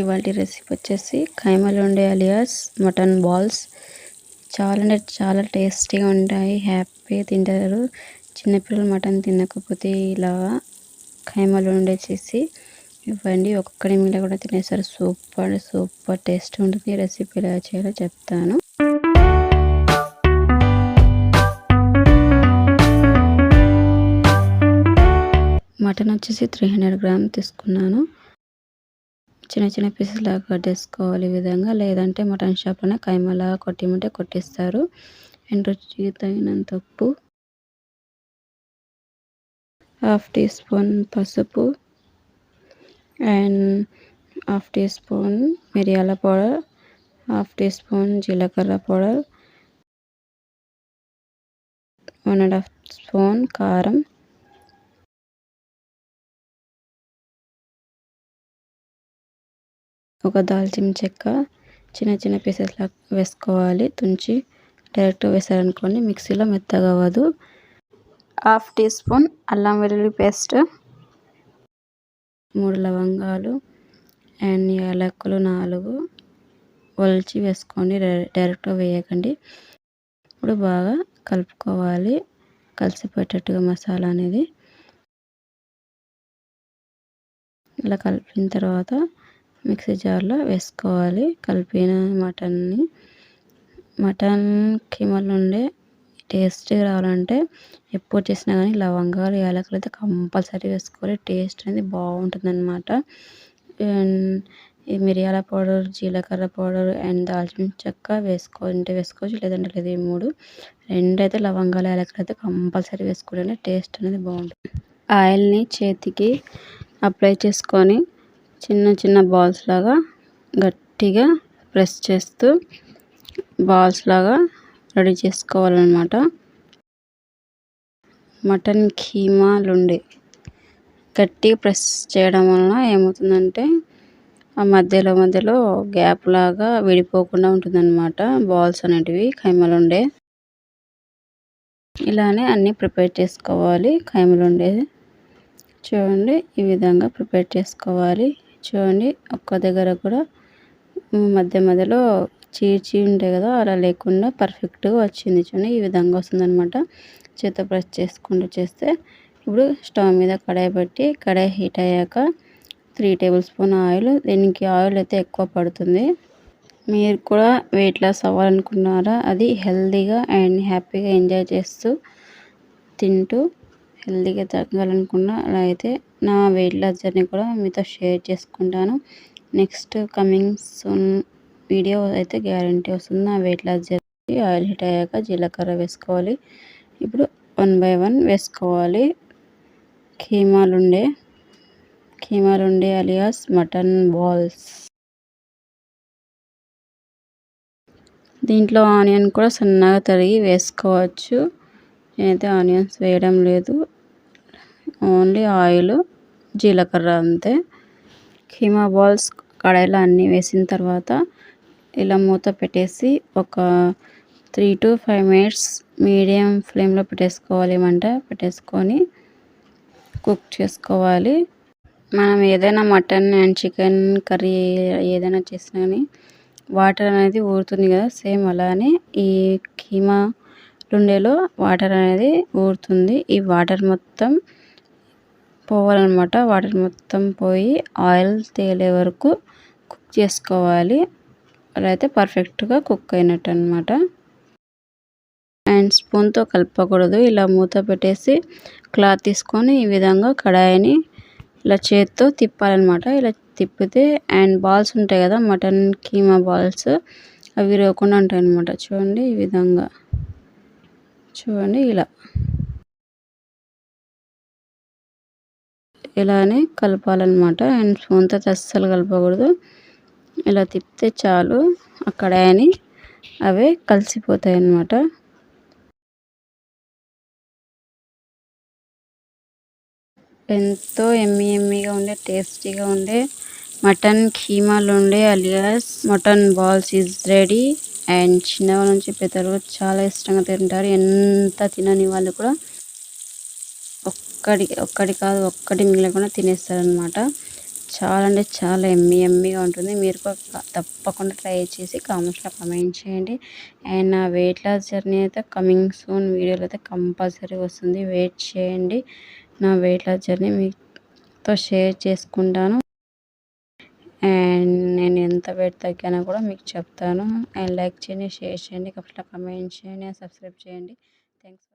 ఇవాల్టి రెసిపీ వచ్చేసి కైమలుండే alias mutton balls. చాలా అంటే చాలా టేస్టీగా ఉంటాయి. హ్యాపీగా తింటారు. చిన్నపిల్లలు మటన్ తినకపోతే ఇలా కైమలుండే చేసి ఇవ్వండి. ఒక్కడి మీద కూడా తినేస్తారు. సూపర్ టేస్ట్ ఉంటుంది. ఈ రెసిపీ ఎలా చేయాలో చెప్తాను. మటన్ వచ్చేసి 300 గ్రామ్ తీసుకున్నాను. చిన్న చిన్న పీసెస్ లాగా కట్ చేసుకోవాలి ఈ విధంగా. లేదంటే మటన్ షాప్లోనే కైమలాగా కొట్టిమంటే కొట్టిస్తారు. అండ్ రుచికి తగినంత ఉప్పు, 1/2 టీ స్పూన్ పసుపు, అండ్ 1/2 టీ స్పూన్ మిరియాల పౌడర్, 1/2 టీ స్పూన్ జీలకర్ర పౌడర్, 1.5 స్పూన్ కారం, ఒక దాల్చిన చెక్క చిన్న చిన్న పీసెస్ లాగా వేసుకోవాలి. తుంచి డైరెక్ట్ వేసారనుకోండి మిక్సీలో మెత్తగా అవ్వదు. 1/2 టీ స్పూన్ అల్లం వెల్లుల్లి పేస్ట్, 3 లవంగాలు అండ్ యాలకులు 4 ఒలిచి వేసుకోండి. డైరెక్ట్గా వేయకండి. ఇప్పుడు బాగా కలుపుకోవాలి. కలిసిపోయేటట్టుగా మసాలా అనేది. ఇలా కలిపిన తర్వాత మిక్సీ జార్లో వేసుకోవాలి. కలిపిన మటన్ కీమాలుండే టేస్ట్ రావాలంటే ఎప్పుడు చేసినా కానీ లవంగాలు యాలకులు అయితే కంపల్సరీ వేసుకోవాలి. టేస్ట్ అనేది బాగుంటుంది అన్నమాట. ఈ మిరియాల పౌడర్, జీలకర్ర పౌడర్ అండ్ దాల్చిన చెక్క వేసుకోవచ్చు, లేదంటే లేదు. ఈ 2 అయితే లవంగాలు యాలకులు అయితే కంపల్సరీ వేసుకోవాలి. టేస్ట్ అనేది బాగుంటుంది. ఆయిల్ని చేతికి అప్లై చేసుకొని చిన్న చిన్న బాల్స్ లాగా గట్టిగా ప్రెస్ చేస్తూ బాల్స్ లాగా రెడీ చేసుకోవాలన్నమాట. మటన్ కీమాలుండే గట్టిగా ప్రెస్ చేయడం వలన ఏమవుతుందంటే ఆ మధ్యలో గ్యాప్ లాగా విడిపోకుండా ఉంటుందన్నమాట బాల్స్ అనేటివి కైమలుండే. ఇలానే అన్నీ ప్రిపేర్ చేసుకోవాలి. కైమలుండే చూడండి ఈ విధంగా ప్రిపేర్ చేసుకోవాలి. చూడండి ఒక్క దగ్గర కూడా మధ్యలో చీచి ఉంటాయి కదా, అలా లేకుండా పర్ఫెక్ట్గా వచ్చింది. చూడండి ఈ విధంగా వస్తుందన్నమాట. చేత ప్రెస్ చేసుకుంటూ చేస్తే ఇప్పుడు స్టవ్ మీద కడాయి పెట్టి కడాయి హీట్ అయ్యాక 3 టేబుల్ స్పూన్ ఆయిల్. దీనికి ఆయిల్ అయితే ఎక్కువ పడుతుంది. మీరు కూడా వెయిట్ లాస్ అవ్వాలనుకున్నారా, అది హెల్తీగా అండ్ హ్యాపీగా ఎంజాయ్ చేస్తూ తింటూ హెల్తీగా తగ్గాలనుకున్నా అలా అయితే నా వెయిట్ లాస్ జర్నీ కూడా మీతో షేర్ చేసుకుంటాను. నెక్స్ట్ కమింగ్ సూన్ వీడియో అయితే గ్యారంటీ వస్తుంది. నా weight loss journey. Oil heat అయ్యాక జీలకర్ర వేసుకోవాలి. ఇప్పుడు 1 బై 1 వేసుకోవాలి. కీమాలుండే అలియాస్ మటన్ బాల్స్. దీంట్లో ఆనియన్ కూడా సన్నగా తరిగి వేసుకోవచ్చు. నేనైతే ఆనియన్స్ వేయడం లేదు. ఓన్లీ ఆయిల్, జీలకర్ర అంతే. కీమా బాల్స్ కడాయిలో అన్నీ వేసిన తర్వాత ఇలా మూత పెట్టేసి ఒక 3 to 5 మినిట్స్ మీడియం ఫ్లేమ్లో పెట్టేసుకోవాలి. పెట్టేసుకొని కుక్ చేసుకోవాలి. మనం ఏదైనా మటన్ అండ్ చికెన్ కర్రీ ఏదైనా చేసినా కానీ వాటర్ అనేది ఊరుతుంది కదా, సేమ్ అలానే ఈ కీమా లుండేలో వాటర్ అనేది ఊరుతుంది. ఈ వాటర్ మొత్తం పోవాలన్నమాట. వాటర్ మొత్తం పోయి ఆయిల్ తేలే వరకు కుక్ చేసుకోవాలి. అలా అయితే పర్ఫెక్ట్గా కుక్ అయినట్టు అన్నమాట. అండ్ స్పూన్తో కలపకూడదు. ఇలా మూత పెట్టేసి క్లాత్ తీసుకొని ఈ విధంగా కడాయిని ఇలా చేత్తో తిప్పాలన్నమాట. ఇలా తిప్పితే అండ్ బాల్స్ ఉంటాయి కదా, మటన్ కీమా బాల్స్, అవి విరగకుండా ఉంటాయి అన్నమాట. చూడండి ఈ విధంగా. చూడండి ఇలానే కలపాలన్నమాట. అండ్ స్పూన్తో అస్సలు కలపకూడదు. ఇలా తిప్పితే చాలు ఆ కడాయిని అవే కలిసిపోతాయి అన్నమాట. ఎంతో ఎమ్మీగా ఉండే టేస్టీగా ఉండే మటన్ కీమాలుండే alias mutton balls is ready. And చిన్నవాళ్ళ నుంచి పెద్దలు చాలా ఇష్టంగా తింటారు. ఎంత తినని వాళ్ళు కూడా ఒక్కటి కాదు ఒక్కటి మిగిలకుండా తినేస్తారనమాట. చాలా అంటే చాలా ఎమ్మీగా ఉంటుంది. మీరు కూడా తప్పకుండా ట్రై చేసి కామెంట్స్లో కామెంట్ చేయండి. అండ్ నా వెయిట్ లాస్ జర్నీ అయితే కమింగ్ సూన్ వీడియోలో అయితే కంపల్సరీ వస్తుంది. వెయిట్ చేయండి. నా వెయిట్ లాస్ జర్నీ మీతో షేర్ చేసుకుంటాను. అండ్ నేను ఎంత వెయిట్ తగ్గానో కూడా మీకు చెప్తాను. అండ్ లైక్ చేయండి, షేర్ చేయండి, కామెంట్ చేయండి, సబ్స్క్రైబ్ చేయండి. థ్యాంక్స్.